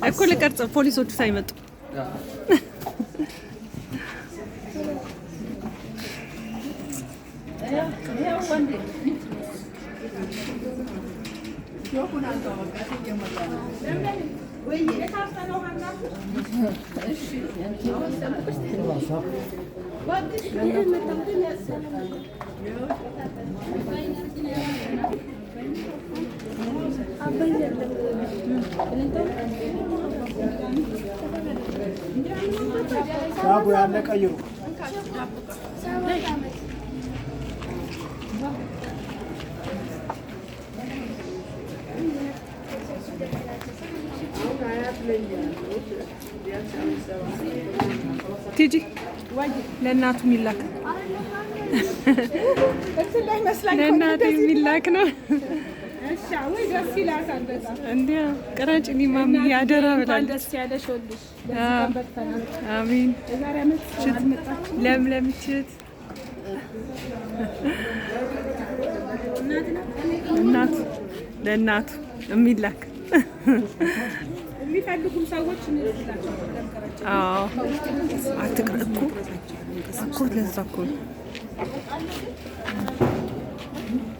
እኮ ለቀርጽ ፖሊሶቹ ሳይመጡ ዳቦ ያለ ቀይሩ ቲጂ ለእናቱ የሚላክ ለእናቱ የሚላክ ነው። እንዲያ ቅረጭ ማሚ ያደራ ብላለች። አሚን ለምለም ችት እናቱ ለእናቱ የሚላክ የሚፈልጉም ሰዎች አትቅር እኮ ለዛ እኮ